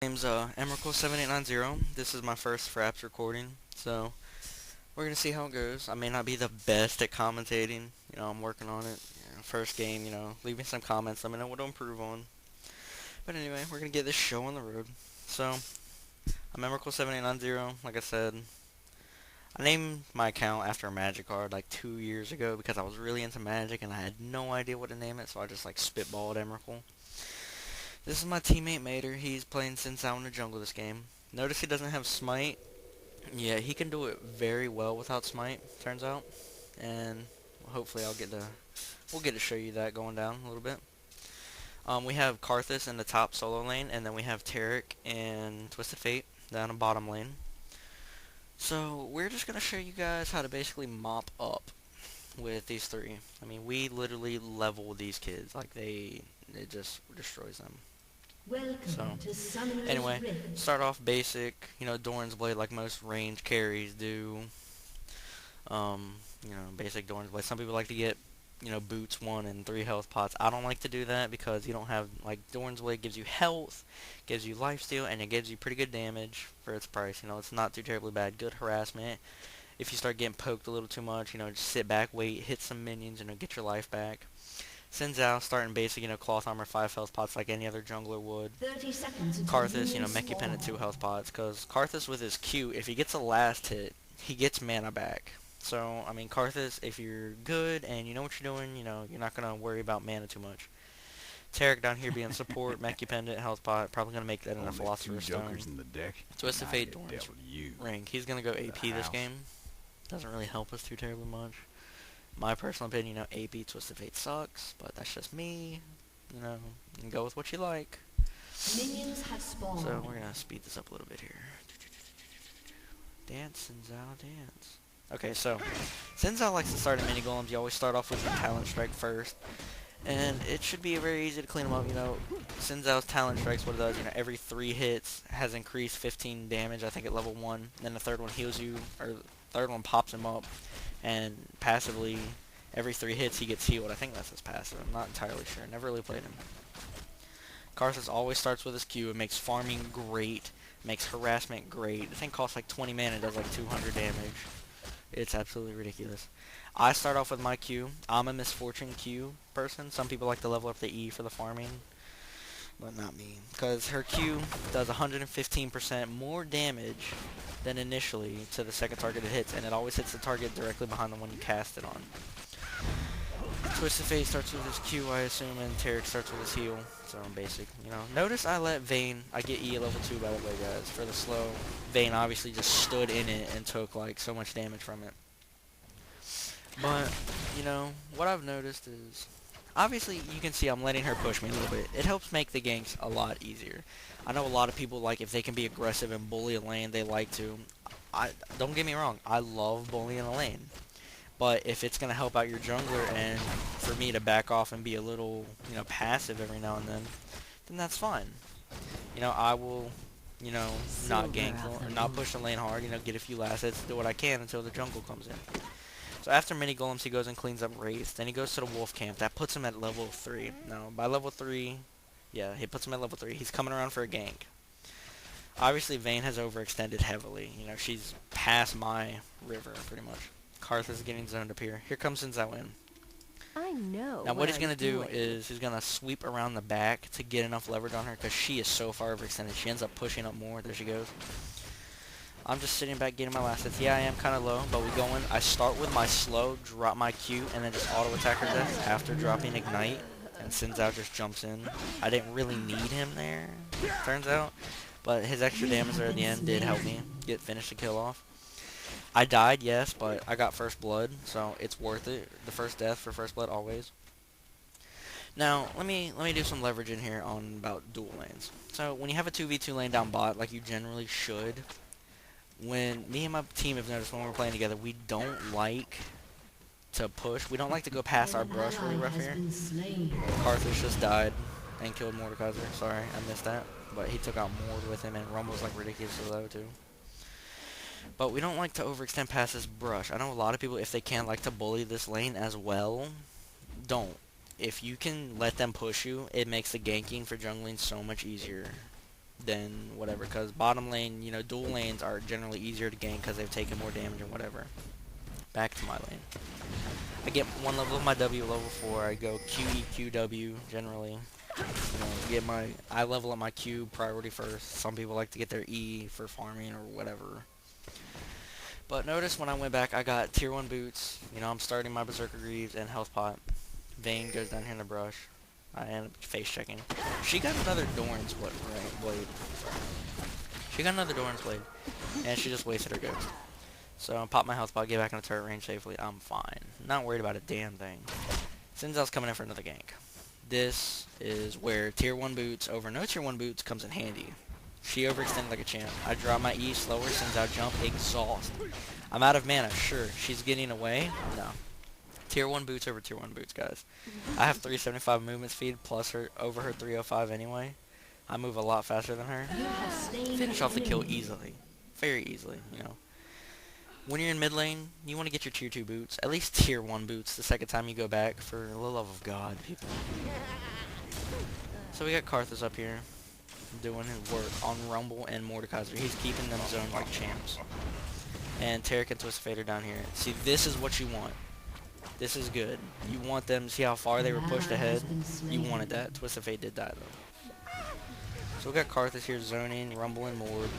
Name's Emrakul7890. This is my first Fraps recording, so we're gonna see how it goes. I may not be the best at commentating. I'm working on it. First game, leave me some comments. Let me know what to improve on. But anyway, we're gonna get this show on the road. So I'm Emrakul7890. Like I said, I named my account after a Magic card like 2 years ago because I was really into Magic and I had no idea what to name it, so I just like spitballed Emrakul. This is my teammate Mater. He's playing Xin Zhao in the jungle this game. Notice he doesn't have Smite. Yeah, he can do it very well without Smite, turns out. And hopefully we'll get to show you that going down a little bit. We have Karthus in the top solo lane, and then we have Taric and Twisted Fate down the bottom lane. So we're just going to show you guys how to basically mop up with these three. I mean, we literally level these kids. Like, it just destroys them. So, anyway, start off basic, Doran's Blade like most range carries do. Basic Doran's Blade. Some people like to get, boots 1 and 3 health pots. I don't like to do that because you don't have, Doran's Blade gives you health, gives you lifesteal, and it gives you pretty good damage for its price. It's not too terribly bad. Good harassment. If you start getting poked a little too much, just sit back, wait, hit some minions, get your life back. Xin Zhao starting basic, cloth armor 5 health pots like any other jungler would. 30 seconds Karthus, Mech Pendant 2 health pots, because Karthus with his Q, if he gets a last hit, he gets mana back. So, I mean, Karthus, if you're good and you know what you're doing, you're not going to worry about mana too much. Taric down here being support, Mech Pendant, health pot, probably going to make that enough Philosopher's Stone. Twisted Fate, Doran's Ring. He's going to go AP this game. Doesn't really help us too terribly much. My personal opinion, AP Twisted Fate sucks, but that's just me. You can go with what you like. Minions have spawned. So we're gonna speed this up a little bit here. Dance, Xin Zhao, dance. Okay, so Xin Zhao likes to start at mini golems. You always start off with your talent strike first, and it should be very easy to clean them up. Xin Zhao's talent strikes, what it does, every 3 hits has increased 15 damage. I think at level 1. Then the third one heals you, or the third one pops him up. And passively, every 3 hits he gets healed. I think that's his passive. I'm not entirely sure. Never really played him. Karthus always starts with his Q. It makes farming great. Makes harassment great. The thing costs like 20 mana. It does like 200 damage. It's absolutely ridiculous. I start off with my Q. I'm a Misfortune Q person. Some people like to level up the E for the farming. But not me. Because her Q does 115% more damage than initially to the second target it hits, and it always hits the target directly behind the one you cast it on. Twisted Fate starts with his Q, I assume, and Taric starts with his heal. So basic, Notice I let Vayne, I get E at level 2 by the way, guys, for the slow. Vayne obviously just stood in it and took, so much damage from it. But, what I've noticed is, obviously, you can see I'm letting her push me a little bit. It helps make the ganks a lot easier. I know a lot of people, if they can be aggressive and bully a lane, they like to. Don't get me wrong, I love bullying a lane. But if it's going to help out your jungler and for me to back off and be a little, passive every now and then that's fine. I will, not gank or not push the lane hard, get a few last hits, do what I can until the jungle comes in. So after mini golems, he goes and cleans up Wraith. Then he goes to the wolf camp. That puts him at level 3. Now, by level 3, yeah, he puts him at level 3. He's coming around for a gank. Obviously, Vayne has overextended heavily. She's past my river, pretty much. Karthus is getting zoned up here. Here comes Xin Zhao in. I know. Now, what he's going to do is he's going to sweep around the back to get enough leverage on her because she is so far overextended. She ends up pushing up more. There she goes. I'm just sitting back getting my last hits. Yeah, I am kind of low, but we go in. I start with my slow, drop my Q, and then just auto-attack her death after dropping Ignite. And Xin Zhao just jumps in. I didn't really need him there, turns out. But his extra damage there at the end did help me finish the kill off. I died, yes, but I got first blood, so it's worth it. The first death for first blood always. Now, let me do some leverage in here on about dual lanes. So, when you have a 2v2 lane down bot, like you generally should, when me and my team have noticed when we're playing together, we don't like to push. We don't like to go past our brush really rough here. Karthus just died and killed Mordekaiser. Sorry, I missed that. But he took out Mord with him, and Rumble's ridiculously low too. But we don't like to overextend past this brush. I know a lot of people, if they can, like to bully this lane as well. Don't. If you can let them push you, it makes the ganking for jungling so much easier. than whatever, because bottom lane, you know, dual lanes are generally easier to gank because they've taken more damage and whatever. Back to my lane. I get one level of my W, level 4. I go QE, QW, generally. You know, I level up my Q priority first. Some people like to get their E for farming or whatever. But notice when I went back, I got tier 1 boots. You know, I'm starting my Berserker Greaves and Health Pot. Vayne goes down here in the brush. I end up face checking. She got another Doran's blade. She got another Doran's blade. And she just wasted her ghost. So I pop my health pot, get back in the turret range safely. I'm fine. Not worried about a damn thing. Xin Zhao's coming in for another gank. This is where tier 1 boots over no tier 1 boots comes in handy. She overextended like a champ. I drop my E slower, Xin Zhao jump, exhaust. I'm out of mana, sure. She's getting away? No. Tier 1 boots over tier 1 boots, guys. I have 375 movement speed plus her over her 305 anyway. I move a lot faster than her. Finish off the kill easily. Very easily, you know. When you're in mid lane, you want to get your tier 2 boots. At least tier 1 boots the second time you go back, for the love of God, people. So we got Karthus up here doing his work on Rumble and Mordekaiser. He's keeping them zoned like champs. And Taric and Twisted Fate are down here. See, this is what you want. This is good. You want them to see how far they were pushed ahead. You wanted that. Twisted Fate did that, though. So we got Karthus here zoning, Rumble and Mord.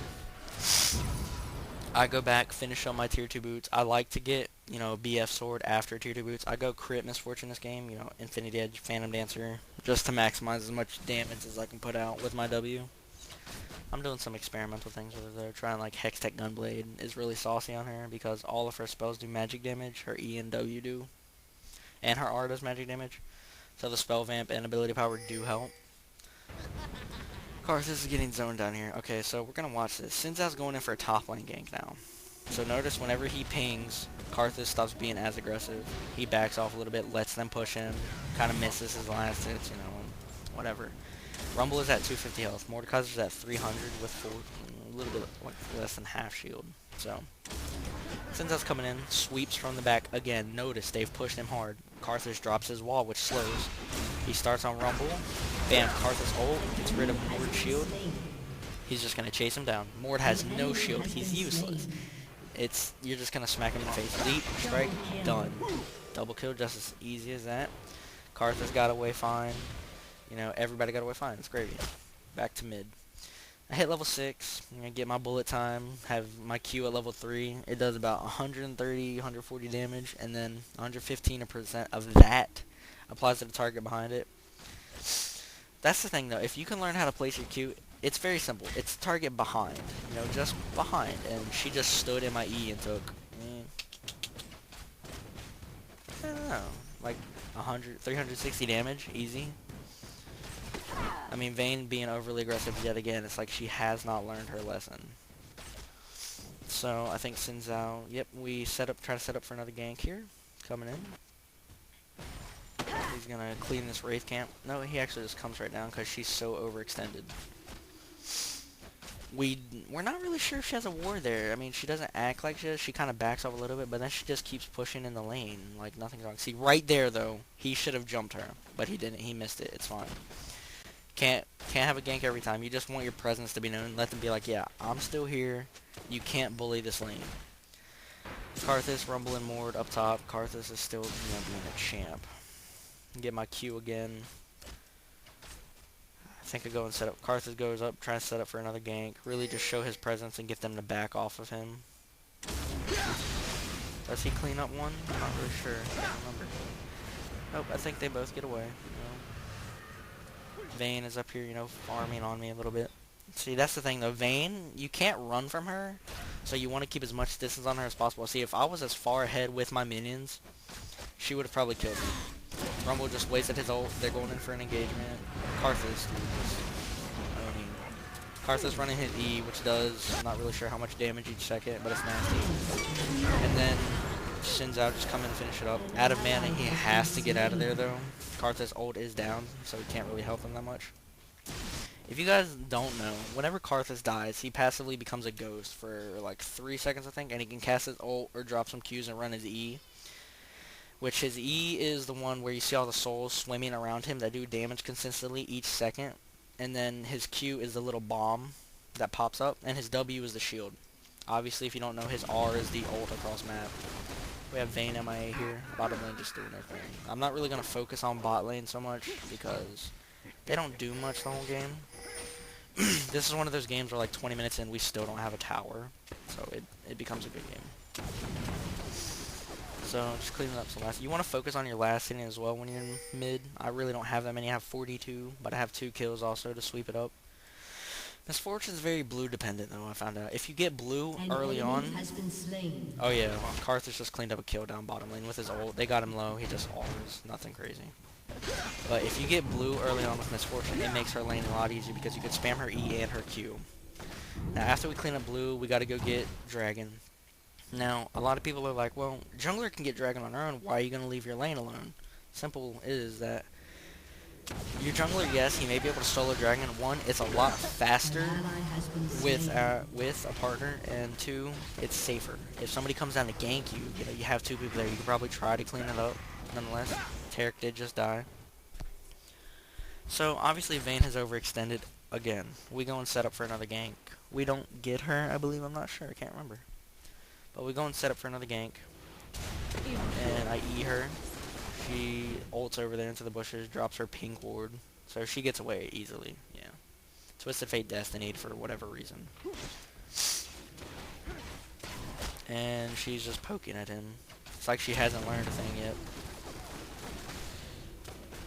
I go back, finish on my tier 2 boots. I like to get, you know, BF sword after tier 2 boots. I go crit Misfortune this game, you know, Infinity Edge, Phantom Dancer, just to maximize as much damage as I can put out with my W. I'm doing some experimental things with her though, trying like Hextech Gunblade is really saucy on her because all of her spells do magic damage, her E and W do, and her R does magic damage. So the spell vamp and ability power do help. Karthus is getting zoned down here. Okay, so we're going to watch this. Xin Zhao's going in for a top lane gank now. So notice whenever he pings, Karthus stops being as aggressive. He backs off a little bit, lets them push him, kind of misses his last hits, you know, whatever. Rumble is at 250 health. Mordekaiser's at 300 with a little bit like less than half shield. So Xin Zhao's coming in, sweeps from the back again. Notice they've pushed him hard. Karthus drops his wall, which slows. He starts on Rumble. Bam, Karthus ult, gets rid of Mord's shield. He's just going to chase him down. Mord has no shield. He's useless. You're just going to smack him in the face. Leap, strike, done. Double kill just as easy as that. Karthus got away fine. You know, everybody got away fine. It's gravy. Back to mid. I hit level 6. I'm going to get my bullet time. Have my Q at level 3. It does about 130, 140 damage. And then 115% of that applies to the target behind it. That's the thing though, if you can learn how to place your Q, it's very simple. It's target behind, you know, just behind. And she just stood in my E and took, I don't know, like 360 damage, easy. I mean, Vayne being overly aggressive yet again, it's like she has not learned her lesson. So I think Xin Zhao, yep, we try to set up for another gank here, coming in. He's gonna clean this Wraith camp. No, he actually just comes right down because she's so overextended. We're not really sure if she has a ward there. I mean, she doesn't act like she does. She kind of backs off a little bit, but then she just keeps pushing in the lane like nothing's wrong. See, right there though, he should have jumped her, but he didn't. He missed it. It's fine. Can't have a gank every time. You just want your presence to be known. Let them be like, yeah, I'm still here. You can't bully this lane. Karthus, Rumble, and Mord up top. Karthus is still, you know, being a champ. Get my Q again. I think I go and set up. Karthus goes up, trying to set up for another gank. Really just show his presence and get them to back off of him. Does he clean up one? I'm not really sure. I can't remember. Nope, I think they both get away. You know. Vayne is up here, you know, farming on me a little bit. See, that's the thing though. Vayne, you can't run from her, so you want to keep as much distance on her as possible. See, if I was as far ahead with my minions, she would have probably killed me. Rumble just wasted his ult. They're going in for an engagement. Karthus, Karthus running his E, which does, I'm not really sure how much damage each second, but it's nasty. And then Xin Zhao just come in and finish it up. Out of mana, he has to get out of there though. Karthus' ult is down, so he can't really help him that much. If you guys don't know, whenever Karthus dies, he passively becomes a ghost for like 3 seconds I think, and he can cast his ult or drop some Qs and run his E. Which his E is the one where you see all the souls swimming around him that do damage consistently each second. and then his Q is the little bomb that pops up, and his W is the shield. Obviously, if you don't know, his R is the ult across map. We have Vayne MIA here. Bottom lane just doing their thing. I'm not really going to focus on bot lane so much because they don't do much the whole game. This is one of those games where like 20 minutes in we still don't have a tower. So it becomes a good game. So just cleaning up some last. You want to focus on your last hitting as well when you're in mid. I really don't have that many. I have 42, but I have 2 kills also to sweep it up. Miss Fortune's very blue dependent though, I found out. If you get blue early on... Oh yeah, Karthus just cleaned up a kill down bottom lane with his ult. They got him low, he just alters. Nothing crazy. But if you get blue early on with Miss Fortune, it makes her lane a lot easier because you can spam her E and her Q. Now after we clean up blue, we gotta go get Dragon. Now, a lot of people are like, well, jungler can get Dragon on her own, why are you gonna leave your lane alone? Simple is that your jungler, yes, he may be able to solo Dragon. 1, it's a lot faster with a partner, and 2, it's safer. If somebody comes down to gank you, you know, you have 2 people there, you can probably try to clean it up. Nonetheless, Tarek did just die. So, obviously, Vayne has overextended again. We go and set up for another gank. We don't get her, I believe, I'm not sure, I can't remember. But we go and set up for another gank. And I E her. She ults over there into the bushes, drops her pink ward, so she gets away easily, yeah. Twisted Fate Destinied for whatever reason. And she's just poking at him. It's like she hasn't learned a thing yet.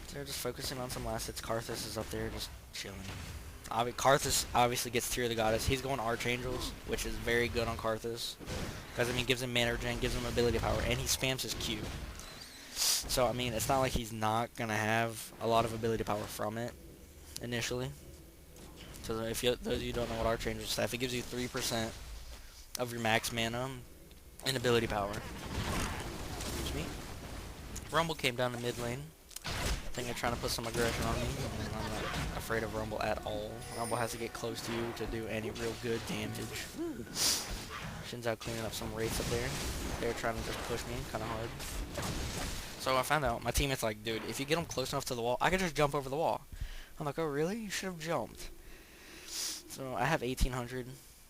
So they're just focusing on some last hits. Karthus is up there just chilling. Karthus obviously gets Tear of the Goddess. He's going Archangels, which is very good on Karthus. Because, I mean, gives him mana regen, gives him ability power, and he spams his Q. So, I mean, it's not like he's not going to have a lot of ability power from it, initially. So, if you, those of you who don't know what Archangel staff, it gives you 3% of your max mana and ability power. Excuse me. Rumble came down to mid lane. I think they're trying to put some aggression on me, and I'm not afraid of Rumble at all. Rumble has to get close to you to do any real good damage. Xin Zhao cleaning up some wraiths up there. They're trying to just push me kind of hard. So I found out, my teammate's like, dude, if you get them close enough to the wall, I can just jump over the wall. I'm like, oh really? You should have jumped. So I have 1800.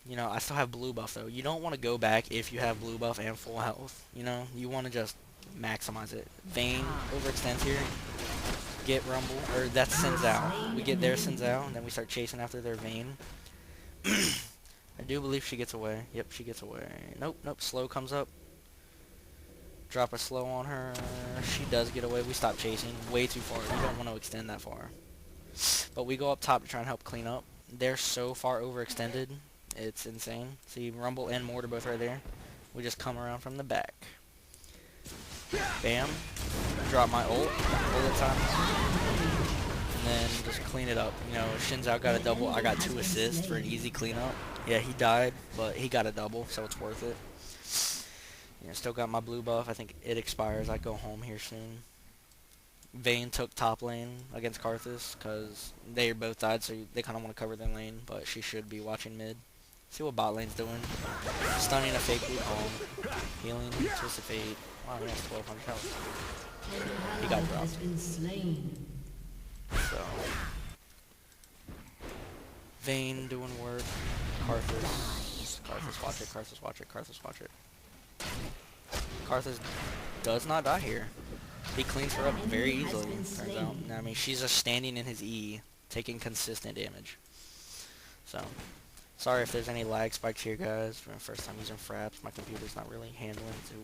You know, I still have blue buff though. You don't want to go back if you have blue buff and full health. You know, you want to just maximize it. Vayne overextends here. Get Rumble, or that's Xin Zhao. We get their Xin Zhao, and then we start chasing after their Vayne. I do believe she gets away. Yep, she gets away. Nope, nope, slow comes up. Drop a slow on her. She does get away. We stop chasing. Way too far. We don't want to extend that far. But we go up top to try and help clean up. They're so far overextended. It's insane. See, Rumble and Mortar both right there. We just come around from the back. Bam. Drop my ult. Bullet time. And then just clean it up. You know, Xin Zhao got a double. I got 2 assists for an easy cleanup. Yeah, he died, but he got a double, so it's worth it. Yeah, still got my blue buff. I think it expires. I go home here soon. Vayne took top lane against Karthus because they both died, so they kind of want to cover their lane, but she should be watching mid. See what bot lane's doing. Stunning a fake boot home. Healing, Twisted Fate. Wow, he has 1200 health. He got dropped. So, Vayne doing work. Karthus. Karthus watch it, Karthus watch it, Karthus watch it. Karthus does not die here. He cleans her up very easily, turns out. I mean, she's just standing in his E, taking consistent damage. So, sorry if there's any lag spikes here, guys. For my first time using Fraps, my computer's not really handling it too